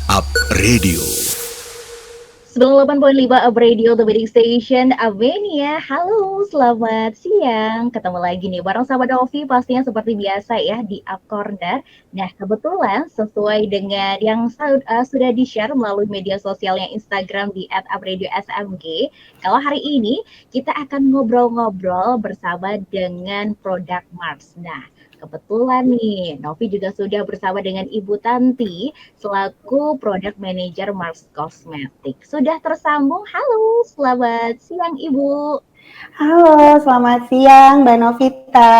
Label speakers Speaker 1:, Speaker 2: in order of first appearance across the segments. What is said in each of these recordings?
Speaker 1: Up Radio.
Speaker 2: 98.5 Up Radio, The Wedding Station, Avenia. Halo, selamat siang. Ketemu lagi nih bareng sama Novi, pastinya seperti biasa ya di Up Corner. Nah, kebetulan sesuai dengan yang sudah di-share melalui media sosialnya Instagram di @upradiosmg, kalau hari ini kita akan ngobrol-ngobrol bersama dengan produk Mars. Nah, kebetulan nih, Novi juga sudah bersama dengan Ibu Tanti selaku Product Manager Mars Cosmetic. Sudah tersambung? Halo, selamat siang Ibu.
Speaker 3: Halo, selamat siang Mbak Novita.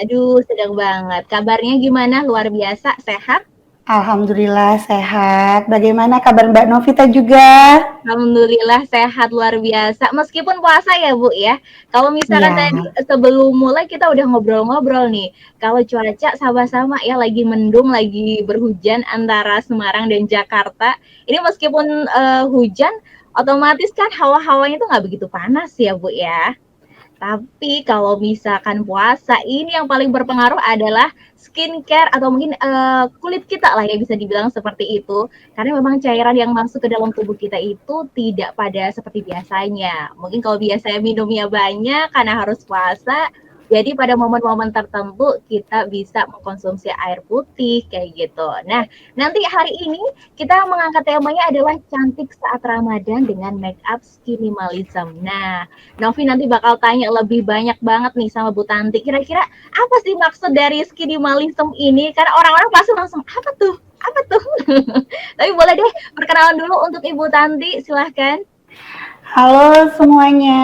Speaker 2: Aduh, sedang banget. Kabarnya gimana? Luar biasa, sehat?
Speaker 3: Alhamdulillah sehat. Bagaimana kabar Mbak Novita juga?
Speaker 2: Alhamdulillah sehat luar biasa. Meskipun puasa ya Bu ya. Kalau misalkan
Speaker 3: Iya,
Speaker 2: tadi sebelum mulai kita udah ngobrol-ngobrol nih. Kalau cuaca sama-sama ya lagi mendung, lagi berhujan antara Semarang dan Jakarta. Ini meskipun hujan, otomatis kan hawa-hawanya tuh nggak begitu panas ya Bu ya. Tapi kalau misalkan puasa, ini yang paling berpengaruh adalah skincare atau mungkin kulit kita lah ya bisa dibilang seperti itu. Karena memang cairan yang masuk ke dalam tubuh kita itu tidak pada seperti biasanya. Mungkin kalau biasanya minumnya banyak karena harus puasa, jadi pada momen-momen tertentu kita bisa mengkonsumsi air putih kayak gitu. Nah, nanti hari ini kita mengangkat temanya adalah cantik saat Ramadan dengan make up skinimalism. Nah, Novi nanti bakal tanya lebih banyak banget nih sama Bu Tanti. Kira-kira apa sih maksud dari skinimalism ini? Karena orang-orang pasti langsung, apa tuh? Apa tuh? Tapi boleh deh perkenalan dulu untuk Ibu Tanti, silahkan.
Speaker 3: halo semuanya.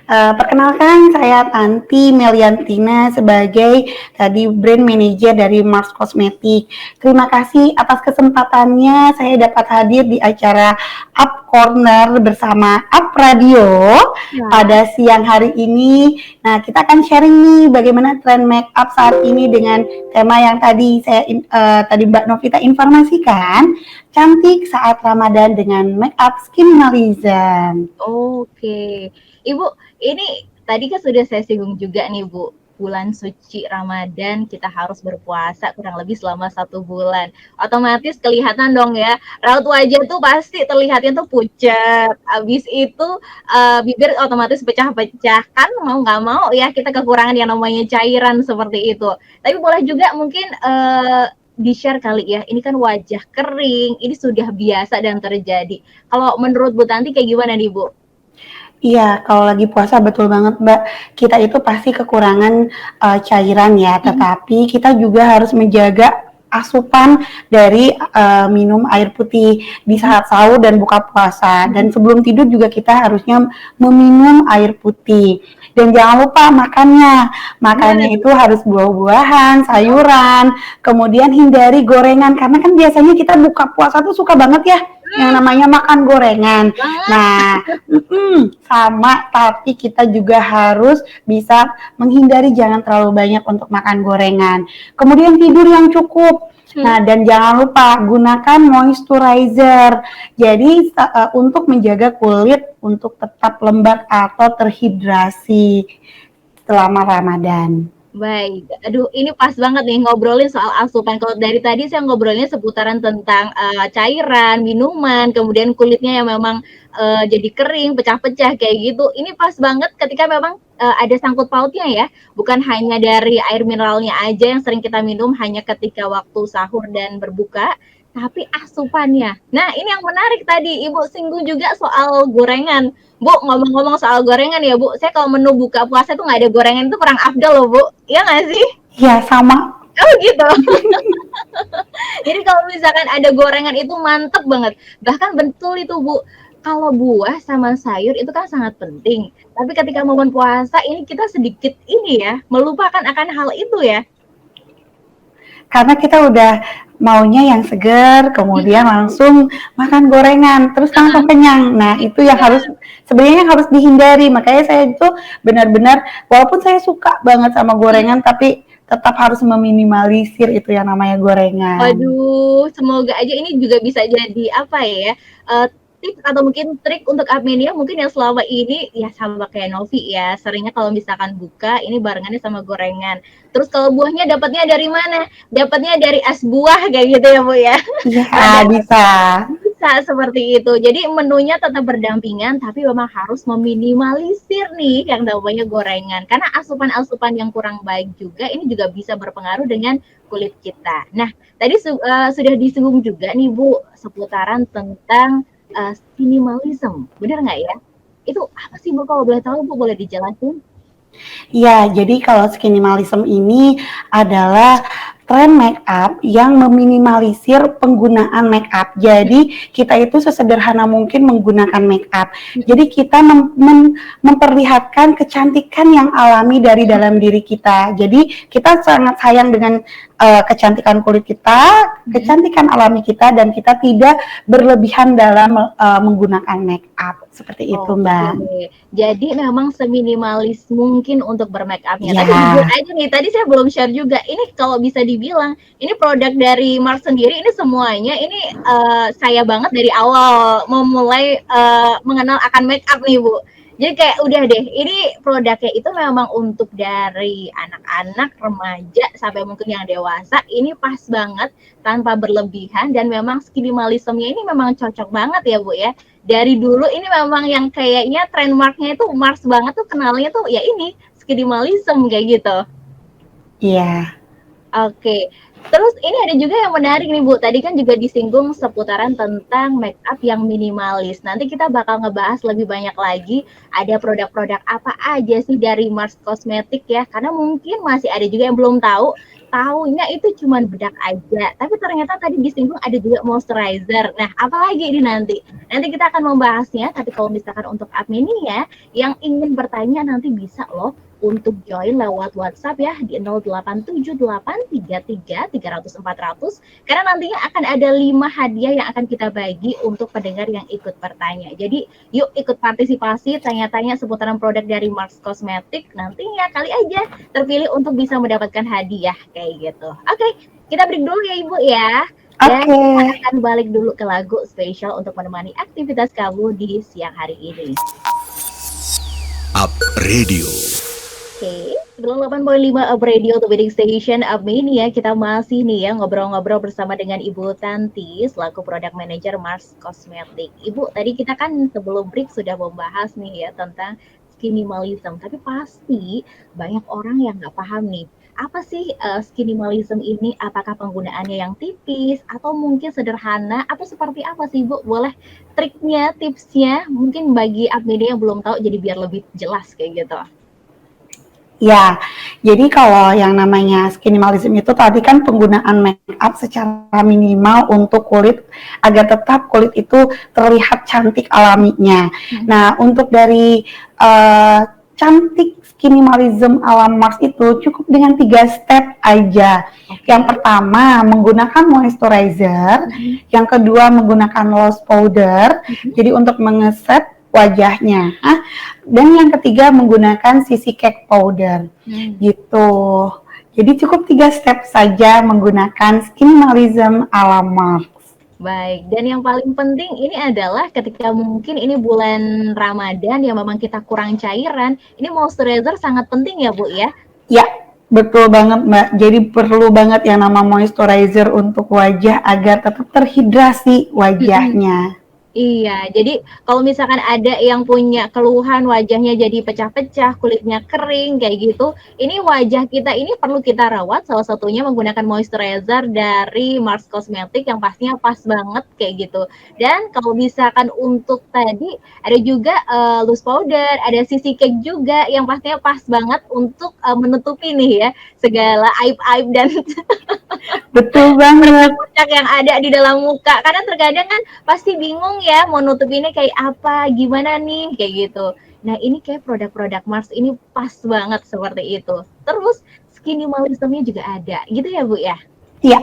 Speaker 3: Perkenalkan saya Tanti Meliantina sebagai tadi brand manager dari Mars Cosmetic. Terima kasih atas kesempatannya saya dapat hadir di acara Up Corner bersama Up Radio
Speaker 2: Ya.
Speaker 3: pada siang hari ini. Nah, kita akan sharing nih bagaimana tren make up saat ini dengan tema yang tadi tadi Mbak Novita informasikan, cantik saat Ramadan dengan make up skin minimalism.
Speaker 2: Oke. Ibu, ini tadi kan sudah saya singgung juga nih Bu, bulan suci Ramadan kita harus berpuasa kurang lebih selama 1 bulan. Otomatis kelihatan dong ya, raut wajah tuh pasti terlihatnya tuh pucat. Habis itu bibir otomatis pecah-pecah. Kan mau nggak mau ya kita kekurangan yang namanya cairan seperti itu. Tapi boleh juga mungkin di-share kali ya, ini kan wajah kering, ini sudah biasa dan terjadi. Kalau menurut Bu Tanti kayak gimana nih Bu?
Speaker 3: Iya, kalau lagi puasa betul banget Mbak. Kita itu pasti kekurangan cairan ya, tetapi kita juga harus menjaga asupan dari minum air putih di saat sahur dan buka puasa. Dan sebelum tidur juga kita harusnya meminum air putih. Dan jangan lupa makannya.
Speaker 2: Gimana
Speaker 3: Makannya
Speaker 2: tuh?
Speaker 3: itu harus buah-buahan, sayuran, kemudian hindari gorengan karena kan biasanya kita buka puasa tuh suka banget ya yang namanya makan gorengan.
Speaker 2: Banget.
Speaker 3: Nah, sama, tapi kita juga harus bisa menghindari jangan terlalu banyak untuk makan gorengan. Kemudian tidur yang cukup. Nah, dan jangan lupa gunakan moisturizer. Jadi untuk menjaga kulit untuk tetap lembab atau terhidrasi selama Ramadan.
Speaker 2: Baik, aduh ini pas banget nih ngobrolin soal asupan. Kalau dari tadi saya ngobrolnya seputaran tentang cairan, minuman, kemudian kulitnya yang memang jadi kering, pecah-pecah kayak gitu. Ini pas banget ketika memang ada sangkut pautnya ya, bukan hanya dari air mineralnya aja yang sering kita minum hanya ketika waktu sahur dan berbuka, tapi asupannya. Nah, ini yang menarik tadi Ibu singgung juga soal gorengan. Bu, ngomong-ngomong soal gorengan ya Bu, saya kalau menu buka puasa tuh nggak ada gorengan itu kurang afdol loh Bu, iya nggak sih?
Speaker 3: Ya, sama.
Speaker 2: Oh gitu. Jadi kalau misalkan ada gorengan itu mantep banget. Bahkan betul itu Bu, kalau buah sama sayur itu kan sangat penting. Tapi ketika momen puasa ini kita sedikit ini ya, melupakan akan hal itu ya.
Speaker 3: Karena kita udah maunya yang segar, kemudian langsung makan gorengan, terus langsung kenyang. Nah, itu yang harus sebenarnya harus dihindari. Makanya saya itu benar-benar, walaupun saya suka banget sama gorengan, tapi tetap harus meminimalisir itu yang namanya gorengan.
Speaker 2: Waduh, semoga aja ini juga bisa jadi apa ya? tips atau mungkin trik untuk Apmenia mungkin yang selama ini ya sama kayak Novi ya, seringnya kalau misalkan buka ini barengannya sama gorengan. Terus kalau buahnya dapatnya dari mana? Dapatnya dari es buah kayak gitu ya Bu ya.
Speaker 3: Iya,
Speaker 2: Padahal
Speaker 3: bisa.
Speaker 2: bisa seperti itu. Jadi menunya tetap berdampingan, tapi memang harus meminimalisir nih yang namanya gorengan. Karena asupan-asupan yang kurang baik juga ini juga bisa berpengaruh dengan kulit kita. Nah, tadi sudah disinggung juga nih Bu seputaran tentang minimalism, benar nggak ya? Itu apa sih Bu kalau boleh tahu Bu boleh dijelasin?
Speaker 3: Iya, jadi kalau skinimalism ini adalah tren make up yang meminimalisir penggunaan make up. Jadi kita itu sesederhana mungkin menggunakan make up. Jadi kita memperlihatkan kecantikan yang alami dari dalam diri kita. Jadi kita sangat sayang dengan kecantikan kulit kita, kecantikan alami kita, dan kita tidak berlebihan dalam menggunakan make up. Seperti itu, Mbak.
Speaker 2: Oke, jadi memang seminimalis mungkin untuk bermake up-nya. Tapi jujur
Speaker 3: Ya,
Speaker 2: aja nih, tadi saya belum share juga. Ini kalau bisa dibilang, ini produk dari Mars sendiri, ini semuanya ini saya banget dari awal memulai mengenal akan make up nih, Bu. Jadi kayak udah deh, ini produknya itu memang untuk dari anak-anak, remaja, sampai mungkin yang dewasa. Ini pas banget, tanpa berlebihan, dan memang skinimalismnya ini memang cocok banget ya, Bu ya. Dari dulu ini memang yang kayaknya trademarknya itu Mars banget tuh kenalnya tuh ya ini skinimalism kayak gitu.
Speaker 3: iya.
Speaker 2: Oke. Terus ini ada juga yang menarik nih Bu. Tadi kan juga disinggung seputaran tentang make up yang minimalis. Nanti kita bakal ngebahas lebih banyak lagi ada produk-produk apa aja sih dari Mars Cosmetic ya. Karena mungkin masih ada juga yang belum tahu. Taunya itu cuma bedak aja. Tapi ternyata tadi disinggung ada juga moisturizer. Nah, apalagi ini nanti? Nanti kita akan membahasnya. Tapi kalau misalkan untuk admin ya, yang ingin bertanya nanti bisa loh untuk join lewat WhatsApp ya di 087833300400 karena nantinya akan ada 5 hadiah yang akan kita bagi untuk pendengar yang ikut bertanya. Jadi yuk ikut partisipasi tanya-tanya seputaran produk dari Mars Cosmetic, nantinya kali aja terpilih untuk bisa mendapatkan hadiah kayak gitu. Oke, kita break dulu ya Ibu ya. Dan
Speaker 3: Oke.
Speaker 2: kita akan balik dulu ke lagu spesial untuk menemani aktivitas kamu di siang hari ini.
Speaker 1: Up Radio.
Speaker 2: Oke, 98.5 Up Radio, The Wedding Station Up Mania. Kita masih nih ya ngobrol-ngobrol bersama dengan Ibu Tanti selaku Product Manager Mars Cosmetic. Ibu, tadi kita kan sebelum break sudah membahas nih ya tentang skinimalism, tapi pasti banyak orang yang nggak paham nih. Apa sih skinimalism ini? Apakah penggunaannya yang tipis atau mungkin sederhana atau seperti apa sih Bu? Boleh triknya, tipsnya mungkin bagi Up Media yang belum tahu jadi biar lebih jelas kayak gitu.
Speaker 3: Ya, jadi kalau yang namanya skinimalism itu tadi kan penggunaan make up secara minimal untuk kulit agar tetap kulit itu terlihat cantik alaminya. Nah, untuk dari cantik skinimalism ala Mars itu cukup dengan 3 step aja. Yang pertama menggunakan moisturizer, yang kedua menggunakan loose powder, jadi untuk mengeset wajahnya. Dan yang ketiga menggunakan CC cake powder. Gitu. Jadi cukup 3 step saja menggunakan skinimalism ala Mars.
Speaker 2: Baik, dan yang paling penting ini adalah ketika mungkin ini bulan Ramadan yang memang kita kurang cairan, ini moisturizer sangat penting ya Bu ya?
Speaker 3: Ya, betul banget Mbak. Jadi perlu banget yang nama moisturizer untuk wajah agar tetap terhidrasi wajahnya.
Speaker 2: Iya, jadi kalau misalkan ada yang punya keluhan wajahnya jadi pecah-pecah, kulitnya kering kayak gitu, ini wajah kita ini perlu kita rawat, salah satunya menggunakan moisturizer dari Mars Cosmetic yang pastinya pas banget kayak gitu. Dan kalau misalkan untuk tadi ada juga loose powder, ada CC cake juga yang pastinya pas banget untuk menutupi nih ya segala aib-aib dan
Speaker 3: Betul banget.
Speaker 2: bercak yang ada di dalam muka. Karena terkadang kan pasti bingung ya mau nutupinnya kayak apa, gimana nih kayak gitu. Nah ini kayak produk-produk Mars ini pas banget seperti itu. Terus skinimalismnya juga ada, gitu ya Bu ya?
Speaker 3: Iya.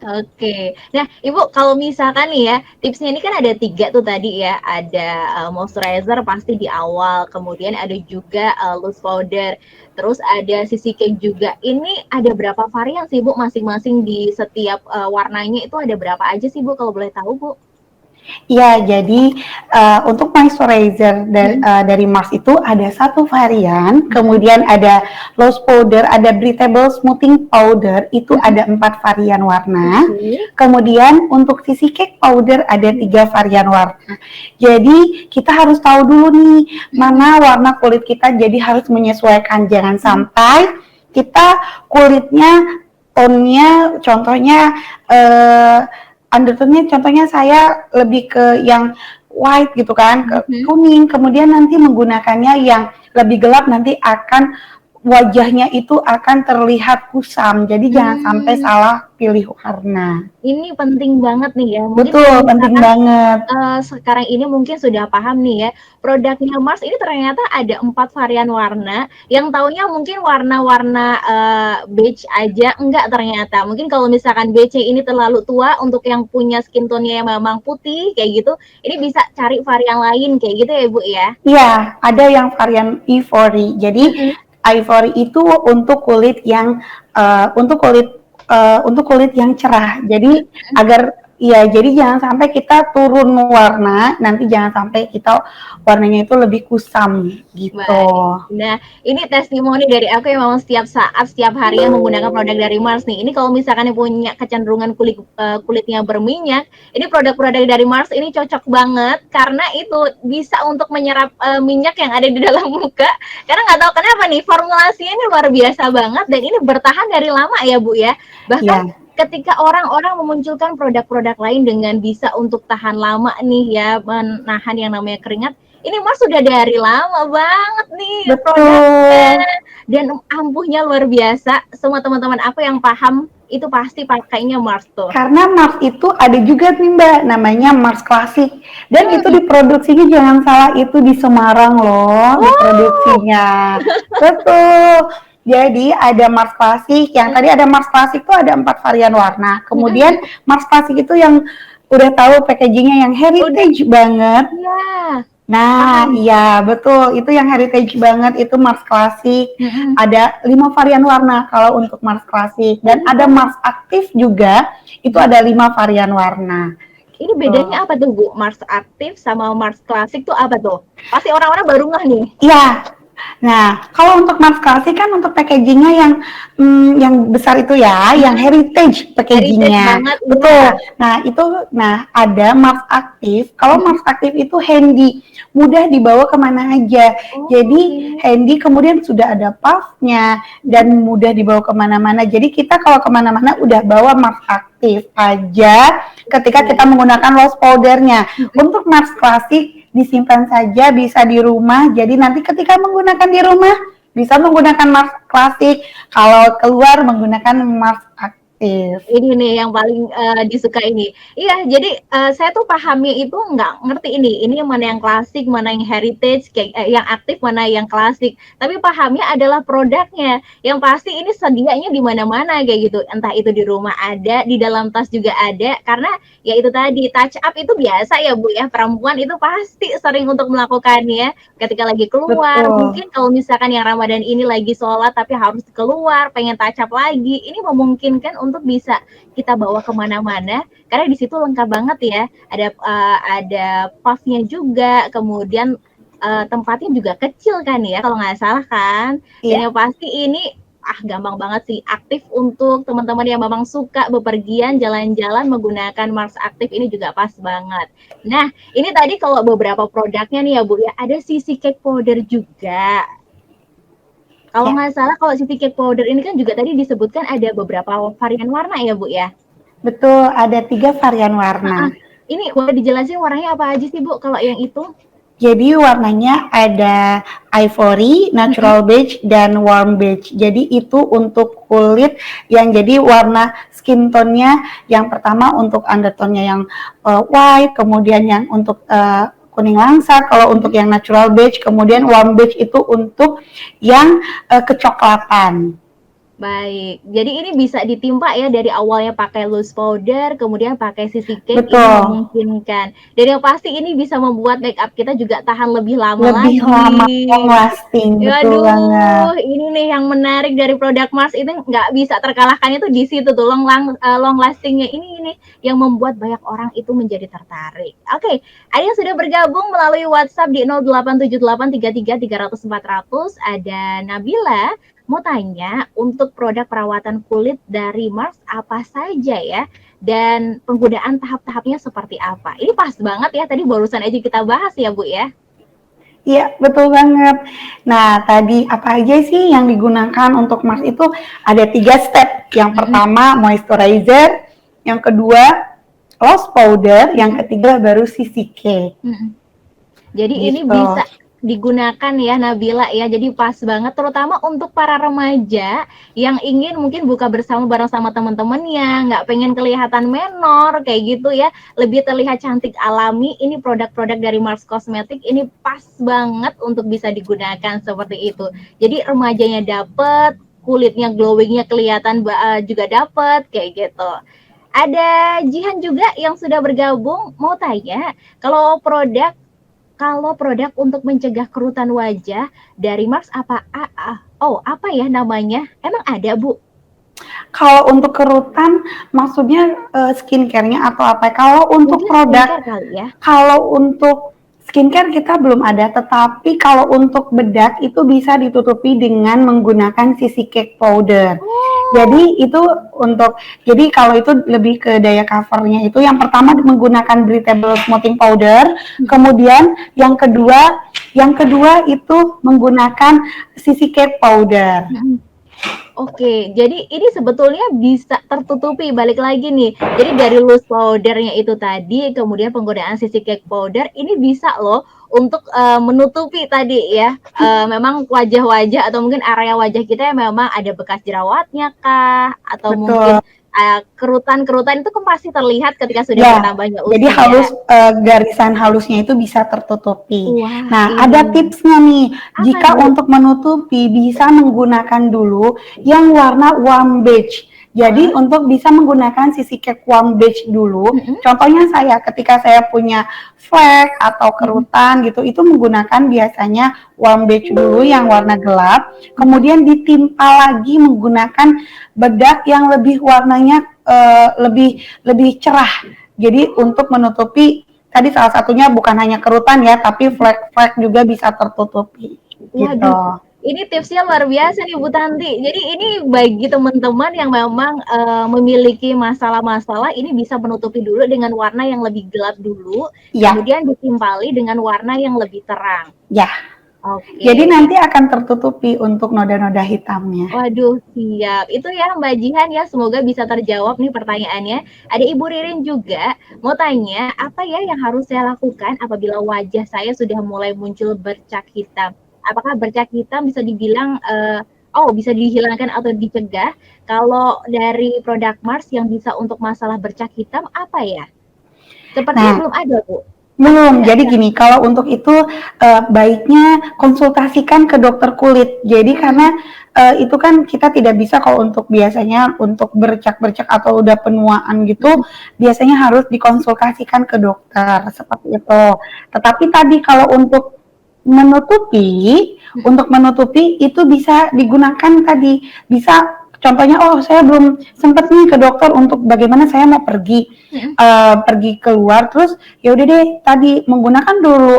Speaker 2: Oke. Nah, Ibu kalau misalkan nih ya, tipsnya ini kan ada 3 tuh tadi ya, ada moisturizer pasti di awal, kemudian ada juga loose powder, terus ada CC cake juga. Ini ada berapa varian sih Bu masing-masing di setiap warnanya itu ada berapa aja sih Bu kalau boleh tahu Bu?
Speaker 3: Iya, jadi untuk moisturizer dari Mars itu ada satu varian, kemudian ada loose powder, ada breathable smoothing powder, itu ada 4 varian warna.
Speaker 2: Oke.
Speaker 3: Kemudian untuk sisi cake powder ada 3 varian warna. Jadi kita harus tahu dulu nih mana warna kulit kita, jadi harus menyesuaikan, jangan sampai kita kulitnya tone-nya contohnya undertone-nya contohnya saya lebih ke yang white gitu kan, ke kuning, kemudian nanti menggunakannya yang lebih gelap nanti akan wajahnya itu akan terlihat kusam. Jadi jangan sampai salah pilih warna.
Speaker 2: Ini penting banget nih ya. Mungkin
Speaker 3: Betul,
Speaker 2: kalau
Speaker 3: penting
Speaker 2: misalkan
Speaker 3: banget.
Speaker 2: sekarang ini mungkin sudah paham nih ya, produknya Mars ini ternyata ada 4 varian warna, yang taunya mungkin warna-warna beige aja, enggak ternyata. Mungkin kalau misalkan beige ini terlalu tua untuk yang punya skin tone-nya yang memang putih kayak gitu, ini bisa cari varian lain kayak gitu ya Bu ya?
Speaker 3: Iya, ada yang varian ivory. Jadi ivory itu untuk kulit yang untuk kulit yang cerah. Jadi jadi jangan sampai kita turun warna, nanti jangan sampai kita warnanya itu lebih kusam gitu.
Speaker 2: Baik. Nah, ini testimoni dari aku yang memang setiap saat, setiap harinya menggunakan produk dari Mars nih. Ini kalau misalkan yang punya kecenderungan kulitnya berminyak, ini produk-produk dari Mars ini cocok banget karena itu bisa untuk menyerap minyak yang ada di dalam muka. Karena nggak tahu kenapa nih, formulasinya ini luar biasa banget dan ini bertahan dari lama ya Bu ya. Bahkan ketika orang-orang memunculkan produk-produk lain dengan bisa untuk tahan lama nih ya, menahan yang namanya keringat, ini Mars sudah dari lama banget nih produknya dan ampuhnya luar biasa. Semua teman-teman aku yang paham itu pasti pakainya Mars tuh.
Speaker 3: Karena Mars itu ada juga nih Mbak, namanya Mars Classic. Dan itu diproduksinya jangan salah itu di Semarang loh, diproduksinya. Betul. Jadi ada Mars Classic, yang tadi ada Mars Classic itu ada 4 varian warna. Kemudian Mars Classic itu yang udah tahu packagingnya yang heritage banget.
Speaker 2: Iya.
Speaker 3: Nah, iya betul. Itu yang heritage banget itu Mars Classic. Ada 5 varian warna kalau untuk Mars Classic dan ada Mars Active juga. Itu ada 5 varian warna.
Speaker 2: Ini bedanya apa tuh Bu? Mars Active sama Mars Classic tuh apa tuh? Pasti orang-orang baru ngeh nih.
Speaker 3: Iya. Nah, kalau untuk Mars Classic kan untuk packagingnya yang besar itu ya, yang heritage packagingnya. Betul. Nah, ada Mars Active. Kalau Mars Active itu handy, mudah dibawa kemana aja. Jadi handy, kemudian sudah ada puffnya dan mudah dibawa kemana-mana. Jadi kita kalau kemana-mana udah bawa Mars Active aja ketika kita menggunakan loose powdernya. Untuk Mars Classic disimpan saja, bisa di rumah. Jadi nanti ketika menggunakan di rumah bisa menggunakan Mars Classic, kalau keluar menggunakan Mars Active.
Speaker 2: Ini nih yang paling disuka ini. Iya, jadi saya tuh pahamnya itu nggak ngerti ini mana yang klasik, mana yang heritage, yang aktif, mana yang klasik. Tapi pahamnya adalah produknya. Yang pasti ini sedianya di mana-mana kayak gitu. Entah itu di rumah ada, di dalam tas juga ada. Karena ya itu tadi, touch up itu biasa ya Bu ya. Perempuan itu pasti sering untuk melakukannya ketika lagi keluar. Mungkin kalau misalkan yang Ramadan ini lagi sholat tapi harus keluar, pengen touch up lagi. Ini memungkinkan untuk bisa kita bawa kemana-mana karena di situ lengkap banget ya, ada puffnya juga, kemudian tempatnya juga kecil kan ya kalau nggak salah kan. Dan yang pasti ini gampang banget sih, aktif untuk teman-teman yang memang suka bepergian jalan-jalan menggunakan Mars Active ini juga pas banget. Nah ini tadi kalau beberapa produknya nih ya Bu ya, ada sisi cake powder juga. Kalau nggak salah, kalau City Cake Powder ini kan juga tadi disebutkan ada beberapa varian warna ya Bu ya?
Speaker 3: Betul, ada 3 varian warna.
Speaker 2: Ini boleh dijelasin warnanya apa aja sih Bu kalau yang itu?
Speaker 3: Jadi warnanya ada ivory, natural beige, dan warm beige. Jadi itu untuk kulit yang jadi warna skin tone-nya yang pertama untuk undertone-nya yang white, kemudian yang untuk kuning langsat, kalau untuk yang natural beige, kemudian warm beige itu untuk yang kecoklatan.
Speaker 2: Baik, jadi ini bisa ditimpa ya dari awalnya pakai loose powder, kemudian pakai CC cake, ini
Speaker 3: Betul,
Speaker 2: memungkinkan. Dan yang pasti ini bisa membuat makeup kita juga tahan lebih lama
Speaker 3: lebih lama, long
Speaker 2: lagi.
Speaker 3: lasting, betul banget.
Speaker 2: Waduh, ini nih yang menarik dari produk Mars ini nggak bisa terkalahkannya tuh di situ tuh long lastingnya ini yang membuat banyak orang itu menjadi tertarik. Oke, ada yang sudah bergabung melalui WhatsApp di 0878333400. Ada Nabila mau tanya untuk produk perawatan kulit dari Mars apa saja ya? Dan penggunaan tahap-tahapnya seperti apa? Ini pas banget ya, tadi barusan aja kita bahas ya Bu ya?
Speaker 3: Iya, betul banget. Nah, tadi apa aja sih yang digunakan untuk mask itu ada 3 step. Yang pertama moisturizer, yang kedua loose powder, yang ketiga baru CC cake.
Speaker 2: Jadi ini
Speaker 3: Gitu.
Speaker 2: bisa digunakan ya Nabila ya, jadi pas banget terutama untuk para remaja yang ingin mungkin buka bersama bareng sama teman-temannya, nggak pengen kelihatan menor kayak gitu ya, lebih terlihat cantik alami. Ini produk-produk dari Mars Cosmetic ini pas banget untuk bisa digunakan seperti itu. Jadi remajanya dapet, kulitnya glowingnya kelihatan juga dapet kayak gitu. Ada Jihan juga yang sudah bergabung, mau tanya kalau produk untuk mencegah kerutan wajah dari Mars apa ya namanya? Emang ada, Bu?
Speaker 3: Kalau untuk kerutan maksudnya skincare-nya atau apa? Kalau untuk
Speaker 2: Mungkin
Speaker 3: produk,
Speaker 2: skincare kali ya?
Speaker 3: kalau untuk skincare kita belum ada, tetapi kalau untuk bedak itu bisa ditutupi dengan menggunakan CC cake powder. Jadi itu jadi kalau itu lebih ke daya covernya itu yang pertama menggunakan breathable smoothing powder, kemudian yang kedua itu menggunakan CC cake powder.
Speaker 2: Oke, jadi ini sebetulnya bisa tertutupi, balik lagi nih. Jadi dari loose powdernya itu tadi, kemudian penggunaan CC cake powder, ini bisa loh untuk menutupi tadi ya, memang wajah-wajah atau mungkin area wajah kita yang memang ada bekas jerawatnya kah, atau mungkin
Speaker 3: Betul.
Speaker 2: kerutan-kerutan itu kan pasti terlihat ketika sudah
Speaker 3: Ya,
Speaker 2: bertambahnya
Speaker 3: jadi
Speaker 2: usia.
Speaker 3: garisan halusnya itu bisa tertutupi.
Speaker 2: Wah,
Speaker 3: Nah,
Speaker 2: ini
Speaker 3: ada tipsnya nih.
Speaker 2: apa
Speaker 3: Jika
Speaker 2: Bu?
Speaker 3: untuk menutupi bisa menggunakan dulu yang warna warm beige. Jadi untuk bisa menggunakan CC cake warm beige dulu. Contohnya saya ketika saya punya flek atau kerutan gitu, itu menggunakan biasanya warm beige dulu yang warna gelap. Kemudian ditimpa lagi menggunakan bedak yang lebih warnanya lebih cerah. Jadi untuk menutupi tadi salah satunya bukan hanya kerutan ya, tapi flek-flek juga bisa tertutupi. Gitu.
Speaker 2: Waduh, ini tipsnya luar biasa nih Bu Tanti. Jadi ini bagi teman-teman yang memang memiliki masalah-masalah, ini bisa menutupi dulu dengan warna yang lebih gelap dulu,
Speaker 3: Ya,
Speaker 2: kemudian ditimpali dengan warna yang lebih terang.
Speaker 3: ya.
Speaker 2: Oke.
Speaker 3: Jadi nanti akan tertutupi untuk noda-noda hitamnya.
Speaker 2: Waduh, siap. Itu ya Mbak Jihan ya, semoga bisa terjawab nih pertanyaannya. Ada Ibu Ririn juga mau tanya, apa ya yang harus saya lakukan apabila wajah saya sudah mulai muncul bercak hitam? Apakah bercak hitam bisa dibilang bisa dihilangkan atau dicegah? Kalau dari produk Mars yang bisa untuk masalah bercak hitam apa ya? Sepertinya belum ada, Bu.
Speaker 3: Belum, jadi gini, kalau untuk itu baiknya konsultasikan ke dokter kulit. Jadi karena itu kan kita tidak bisa kalau untuk biasanya untuk bercak-bercak atau udah penuaan gitu, biasanya harus dikonsultasikan ke dokter seperti itu. Tetapi tadi kalau untuk menutupi itu bisa digunakan tadi, bisa contohnya saya belum sempat nih ke dokter untuk bagaimana saya mau pergi keluar, terus ya udah deh tadi menggunakan dulu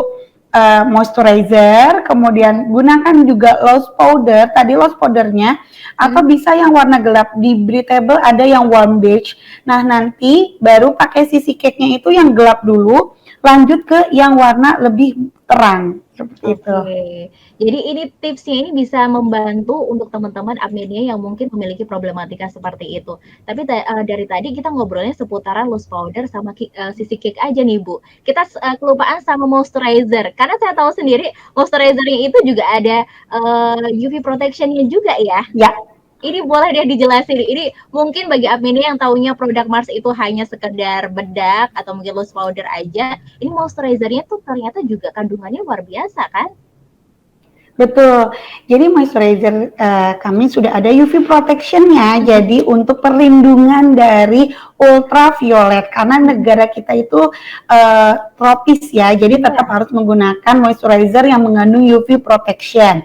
Speaker 3: moisturizer, kemudian gunakan juga loose powder, tadi loose powdernya atau bisa yang warna gelap, di breathable ada yang warm beige. Nah, nanti baru pakai CC cake-nya itu yang gelap dulu, lanjut ke yang warna lebih terang seperti itu.
Speaker 2: Jadi ini tipsnya ini bisa membantu untuk teman-teman adminnya yang mungkin memiliki problematika seperti itu. Tapi dari tadi kita ngobrolnya seputaran loose powder sama CC cake aja nih Bu. Kita kelupaan sama moisturizer. Karena saya tahu sendiri moisturizernya itu juga ada UV protectionnya juga ya.
Speaker 3: Ya.
Speaker 2: Ini boleh deh dijelasin. Ini mungkin bagi adminnya yang taunya produk Mars itu hanya sekedar bedak atau mungkin loose powder aja. Ini moisturizernya tuh ternyata juga kandungannya luar biasa kan?
Speaker 3: Betul. Jadi moisturizer kami sudah ada UV protection-nya. Jadi untuk perlindungan dari ultraviolet karena negara kita itu tropis ya. Jadi tetap harus menggunakan moisturizer yang mengandung UV protection.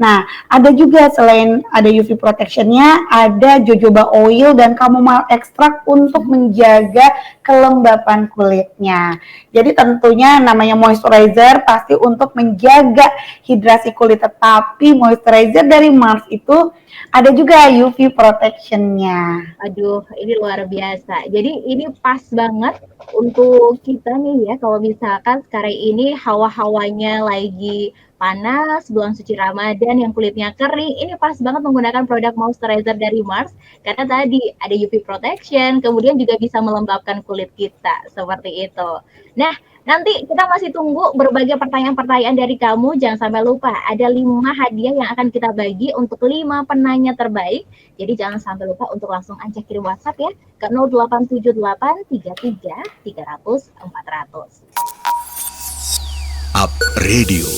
Speaker 3: Nah, ada juga selain ada UV protection-nya, ada jojoba oil dan chamomile extract untuk menjaga kelembapan kulitnya. Jadi tentunya namanya moisturizer pasti untuk menjaga hidrasi kulit, tetapi moisturizer dari Mars itu ada juga UV protection-nya.
Speaker 2: Aduh, ini luar biasa. Jadi ini pas banget untuk kita nih ya, kalau misalkan sekarang ini hawa-hawanya lagi panas, bulan suci Ramadan yang kulitnya kering, ini pas banget menggunakan produk moisturizer dari Mars karena tadi ada UV protection, kemudian juga bisa melembabkan kulit kita, seperti itu. Nah, nanti kita masih tunggu berbagai pertanyaan-pertanyaan dari kamu. Jangan sampai lupa, ada 5 hadiah yang akan kita bagi untuk 5 penanya terbaik. Jadi jangan sampai lupa untuk langsung aja kirim WhatsApp ya ke 0878 33 300 400.
Speaker 1: Up Radio.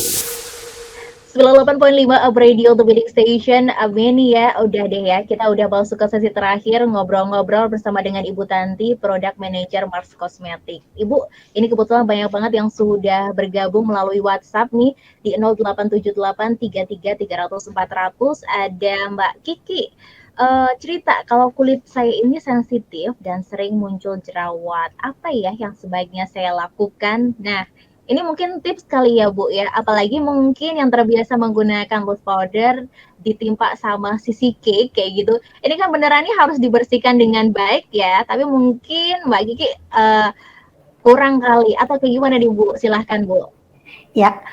Speaker 2: 98.5 Up Radio, The Winning Station. Amin ya, udah deh ya. Kita udah masuk ke sesi terakhir ngobrol-ngobrol bersama dengan Ibu Tanti, Product Manager Mars Cosmetic. Ibu, ini kebetulan banyak banget yang sudah bergabung melalui WhatsApp nih di 0878 33 300 400. Ada Mbak Kiki. Cerita kalau kulit saya ini sensitif dan sering muncul jerawat. Apa ya yang sebaiknya saya lakukan? Nah, ini mungkin tips kali ya Bu ya, apalagi mungkin yang terbiasa menggunakan loose powder ditimpa sama sisi cake kayak gitu. Ini kan benerannya harus dibersihkan dengan baik ya, tapi mungkin Mbak Kiki kurang kali atau kayak gimana nih Bu? Silahkan Bu.
Speaker 3: Ya,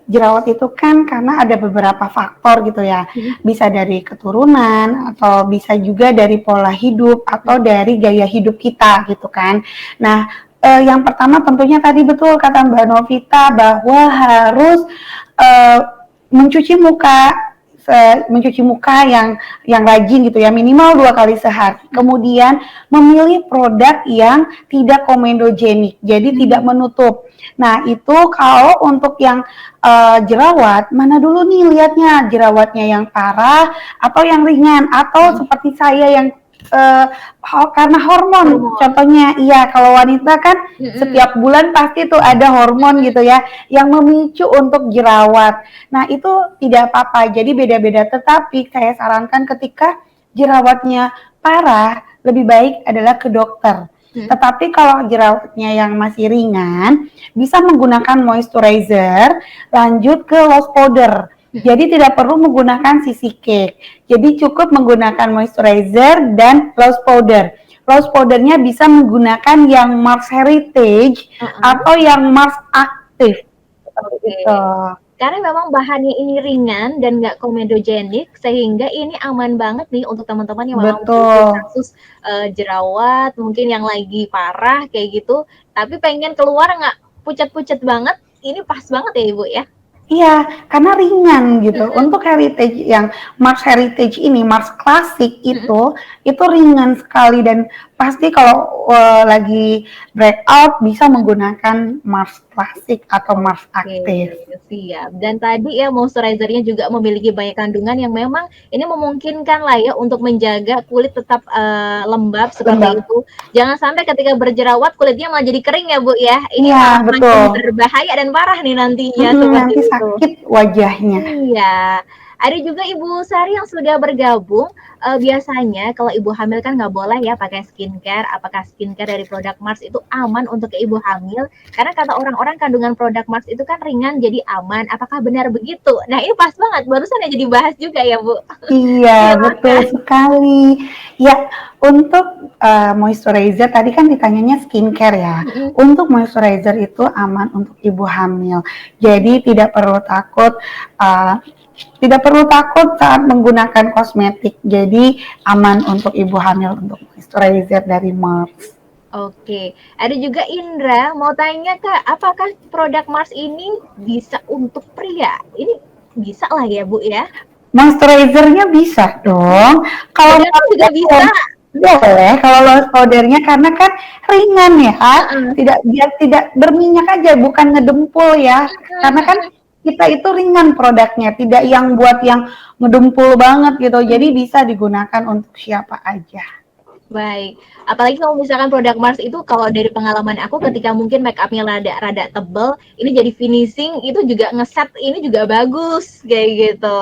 Speaker 3: jerawat itu kan karena ada beberapa faktor gitu ya. Bisa dari keturunan atau bisa juga dari pola hidup atau dari gaya hidup kita gitu kan. Nah, yang pertama tentunya tadi betul kata Mbak Novita bahwa harus mencuci muka yang rajin gitu ya, minimal 2 kali sehari. Kemudian memilih produk yang tidak komedogenik, jadi tidak menutup. Nah, itu kalau untuk yang jerawat, mana dulu nih lihatnya, jerawatnya yang parah atau yang ringan atau seperti saya yang karena hormon. Contohnya, iya kalau wanita kan setiap bulan pasti tuh ada hormon gitu ya yang memicu untuk jerawat. Nah, itu tidak apa-apa. Jadi beda-beda. Tetapi saya sarankan ketika jerawatnya parah, lebih baik adalah ke dokter. Tetapi kalau jerawatnya yang masih ringan, bisa menggunakan moisturizer, lanjut ke loose powder. Jadi tidak perlu menggunakan CC cake. Jadi cukup menggunakan moisturizer dan loose powder. Loose powdernya bisa menggunakan yang Mars Heritage atau yang Mars Active. Gitu.
Speaker 2: Karena memang bahannya ini ringan dan nggak komedogenik, sehingga ini aman banget nih untuk teman-teman yang memang punya kasus jerawat, mungkin yang lagi parah kayak gitu, tapi pengen keluar nggak pucat-pucat banget, ini pas banget ya Ibu ya?
Speaker 3: Iya, karena ringan gitu. Untuk Heritage yang Mars Heritage ini, Mars Classic itu ringan sekali dan pasti kalau lagi breakout bisa menggunakan Mars Classic atau Mars Active.
Speaker 2: Siap. Dan tadi ya moisturizer-nya juga memiliki banyak kandungan yang memang ini memungkinkan lah ya untuk menjaga kulit tetap lembab seperti itu. Jangan sampai ketika berjerawat kulitnya malah jadi kering ya Bu ya. Ini makin berbahaya dan parah nih nantinya seperti
Speaker 3: itu. Sakit wajahnya.
Speaker 2: Iya. Ada juga Ibu Sari yang sudah bergabung. Biasanya kalau ibu hamil kan nggak boleh ya pakai skincare. Apakah skincare dari produk Mars itu aman untuk ibu hamil? Karena kata orang-orang kandungan produk Mars itu kan ringan jadi aman. Apakah benar begitu? Nah ini pas banget. Barusan aja dibahas juga ya Bu.
Speaker 3: Iya betul sekali. Ya untuk moisturizer tadi kan ditanyanya skincare ya. Untuk moisturizer itu aman untuk ibu hamil. Jadi tidak perlu takut. Tidak perlu takut saat menggunakan kosmetik. Jadi aman untuk ibu hamil untuk moisturizer dari Mars.
Speaker 2: Oke, ada juga Indra mau tanya Kak, apakah produk Mars ini bisa untuk pria? Ini bisa lah ya Bu ya?
Speaker 3: Moisturizernya bisa dong. Kalau
Speaker 2: juga bisa.
Speaker 3: Boleh kalau loose powdernya karena kan ringan ya, biar tidak berminyak aja, bukan ngedempul ya. Karena kan kita itu ringan produknya, tidak yang buat yang ngedempul banget gitu. Jadi bisa digunakan untuk siapa aja.
Speaker 2: Baik, apalagi kalau misalkan produk Mars itu kalau dari pengalaman aku ketika mungkin make up-nya rada tebel, ini jadi finishing itu juga ngeset ini juga bagus kayak gitu.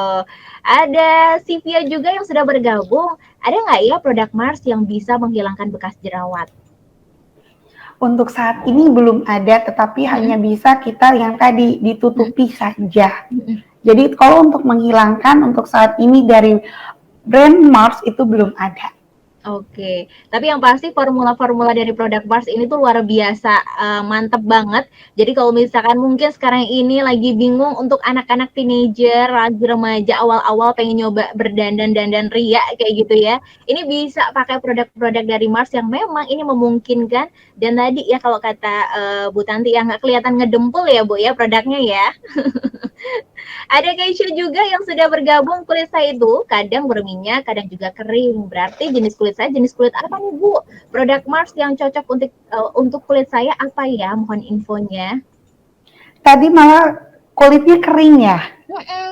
Speaker 2: Ada Sivia juga yang sudah bergabung. Ada nggak ya produk Mars yang bisa menghilangkan bekas jerawat?
Speaker 3: Untuk saat ini belum ada, tetapi hanya bisa kita yang tadi ditutupi saja. Jadi kalau untuk menghilangkan untuk saat ini dari brand Mars itu belum ada.
Speaker 2: Oke, tapi yang pasti formula-formula dari produk Mars ini tuh luar biasa, mantep banget. Jadi kalau misalkan mungkin sekarang ini lagi bingung untuk anak-anak teenager, lagi remaja awal-awal pengen nyoba berdandan-dandan ria kayak gitu ya, ini bisa pakai produk-produk dari Mars yang memang ini memungkinkan dan tadi ya kalau kata, Bu Tanti ya nggak kelihatan ngedempul ya Bu ya produknya ya. Ada Keisha juga yang sudah bergabung, kulit saya itu kadang berminyak, kadang juga kering. Berarti jenis kulit saya jenis kulit apa nih Bu? Produk Mars yang cocok untuk kulit saya apa ya? Mohon infonya.
Speaker 3: Tadi malah kulitnya kering ya.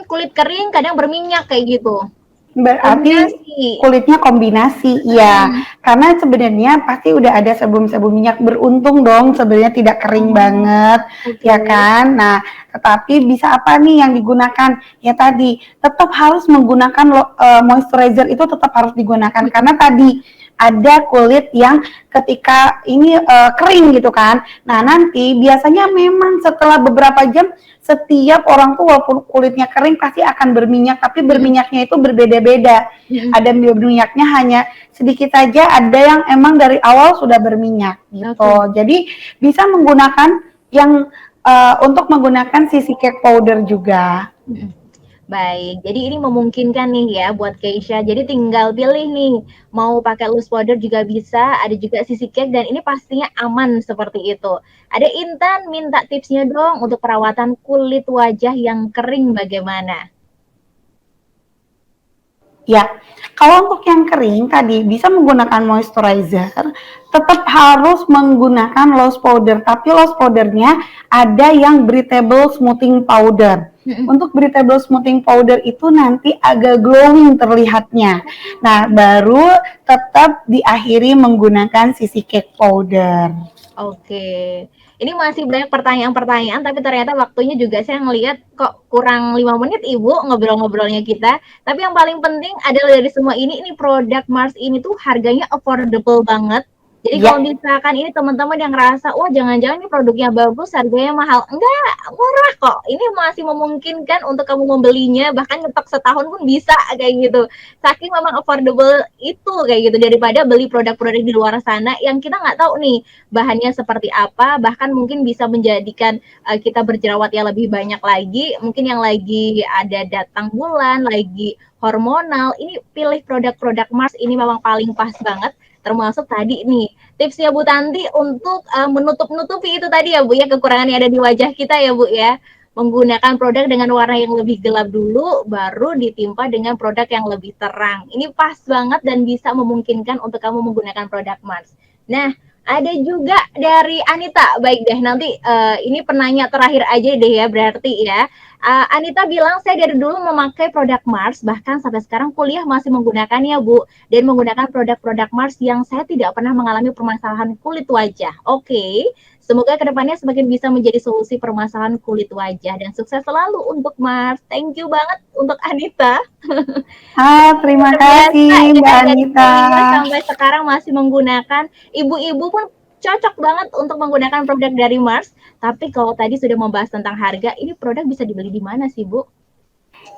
Speaker 2: Kulit kering kadang berminyak kayak gitu.
Speaker 3: Berarti
Speaker 2: Kombinasi.
Speaker 3: kulitnya kombinasi, iya. Karena sebenarnya pasti udah ada sebum-sebum minyak, beruntung dong sebenarnya tidak kering banget, ya kan? Nah, tetapi bisa apa nih yang digunakan? Ya tadi, tetap harus menggunakan moisturizer itu tetap harus digunakan karena tadi ada kulit yang ketika ini kering gitu kan. Nah, nanti biasanya memang setelah beberapa jam setiap orang tuh walaupun kulitnya kering pasti akan berminyak, tapi berminyaknya itu berbeda-beda. Ada berminyaknya hanya sedikit saja, ada yang emang dari awal sudah berminyak gitu. Jadi bisa menggunakan yang untuk menggunakan CC Cake Powder juga.
Speaker 2: Baik, jadi ini memungkinkan nih ya buat Keisha. Jadi tinggal pilih nih, mau pakai loose powder juga bisa, ada juga CC Cake dan ini pastinya aman seperti itu. Ada Intan minta tipsnya dong untuk perawatan kulit wajah yang kering bagaimana?
Speaker 3: Ya, kalau untuk yang kering tadi bisa menggunakan moisturizer, tetap harus menggunakan loose powder, tapi loose powdernya ada yang breathable smoothing powder. Untuk breathable smoothing powder itu nanti agak glowing terlihatnya. Nah, baru tetap diakhiri menggunakan CC Cake powder.
Speaker 2: Oke, ini masih banyak pertanyaan-pertanyaan, tapi ternyata waktunya juga saya ngelihat kok kurang 5 menit Ibu ngobrol-ngobrolnya kita. Tapi yang paling penting adalah dari semua ini produk Mars ini tuh harganya affordable banget. Jadi kalau misalkan ini teman-teman yang ngerasa, wah jangan-jangan ini produknya bagus, harganya mahal. Enggak, murah kok. Ini masih memungkinkan untuk kamu membelinya, bahkan nyetok setahun pun bisa kayak gitu. Saking memang affordable itu kayak gitu, daripada beli produk-produk di luar sana yang kita nggak tahu nih bahannya seperti apa, bahkan mungkin bisa menjadikan kita berjerawat yang lebih banyak lagi. Mungkin yang lagi ada datang bulan, lagi hormonal, ini pilih produk-produk Mars ini memang paling pas banget. Termasuk tadi nih tipsnya Bu Tanti untuk menutup-nutupi itu tadi ya Bu ya, kekurangan yang ada di wajah kita ya Bu ya, menggunakan produk dengan warna yang lebih gelap dulu baru ditimpa dengan produk yang lebih terang. Ini pas banget dan bisa memungkinkan untuk kamu menggunakan produk Mars. Nah, ada juga dari Anita. Baik deh, nanti ini penanya terakhir aja deh ya berarti ya. Anita bilang, saya dari dulu memakai produk Mars, bahkan sampai sekarang kuliah masih menggunakannya, Bu. Dan menggunakan produk-produk Mars yang saya tidak pernah mengalami permasalahan kulit wajah. Oke, semoga kedepannya semakin bisa menjadi solusi permasalahan kulit wajah. Dan sukses selalu untuk Mars. Thank you banget untuk Anita.
Speaker 3: Terima kasih Mbak Anita.
Speaker 2: Sampai sekarang masih menggunakan, ibu-ibu pun cocok banget untuk menggunakan produk dari Mars. Tapi kalau tadi sudah membahas tentang harga, ini produk bisa dibeli di mana sih, Bu?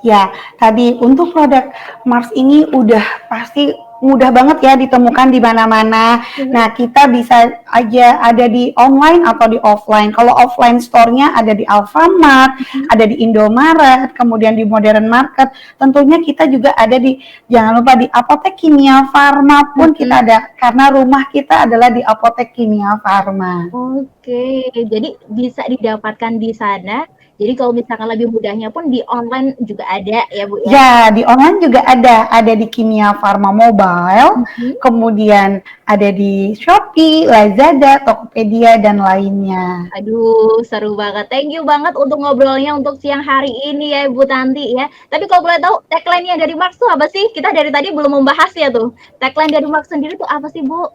Speaker 3: Ya, tadi untuk produk Mars ini udah pasti mudah banget ya ditemukan di mana-mana. Nah, kita bisa aja ada di online atau di offline. Kalau offline store-nya ada di Alfamart, ada di Indomaret, kemudian di Modern Market. Tentunya kita juga ada di, jangan lupa di Apotek Kimia Farma pun kita ada, karena rumah kita adalah di Apotek Kimia Farma.
Speaker 2: Oke, jadi bisa didapatkan di sana Jadi kalau misalkan lebih mudahnya pun di online juga ada ya Bu ya?
Speaker 3: Ya, di online juga ada di Kimia Farma Mobile,
Speaker 2: Mhm.
Speaker 3: kemudian ada di Shopee, Lazada, Tokopedia, dan lainnya.
Speaker 2: Aduh, seru banget. Thank you banget untuk ngobrolnya untuk siang hari ini ya, Ibu Tanti ya. Tapi kalau boleh tahu tagline-nya dari Mark tuh apa sih? Kita dari tadi belum membahasnya tuh. Tagline dari Mark sendiri tuh apa sih, Bu?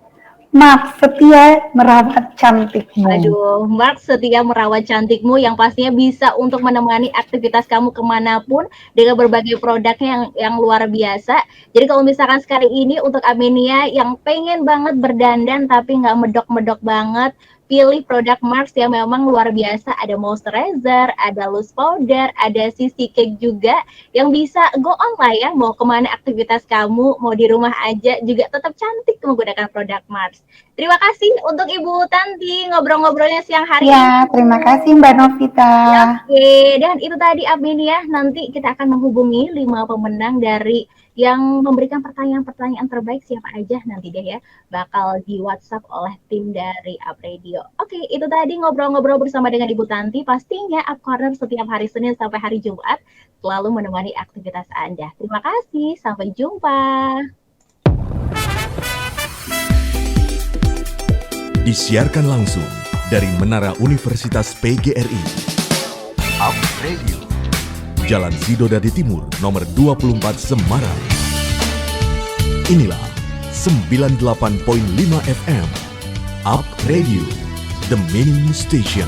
Speaker 3: Maaf, setia merawat cantikmu.
Speaker 2: Aduh, Mark setia merawat cantikmu yang pastinya bisa untuk menemani aktivitas kamu kemanapun dengan berbagai produknya yang luar biasa. Jadi kalau misalkan sekali ini untuk Amelia yang pengen banget berdandan tapi nggak medok-medok banget, pilih produk Mars yang memang luar biasa. Ada moisturizer, ada loose powder, ada CC cake juga yang bisa go on lah ya. Mau kemana aktivitas kamu, mau di rumah aja juga tetap cantik menggunakan produk Mars. Terima kasih untuk Ibu Tanti ngobrol-ngobrolnya siang hari ini.
Speaker 3: Ya, terima kasih Mbak Novita.
Speaker 2: Oke, dan itu tadi Amelia. Nanti kita akan menghubungi 5 pemenang dari yang memberikan pertanyaan-pertanyaan terbaik siapa aja nanti deh ya bakal di WhatsApp oleh tim dari Up Radio. Oke, itu tadi ngobrol-ngobrol bersama dengan Ibu Tanti. Pastinya Up Corner setiap hari Senin sampai hari Jumat selalu menemani aktivitas Anda. Terima kasih, sampai jumpa.
Speaker 1: Disiarkan langsung dari Menara Universitas PGRI. Up Radio. Jalan Sidodadi Timur, nomor 24 Semarang. Inilah 98.5 FM. Up Radio, the mini station.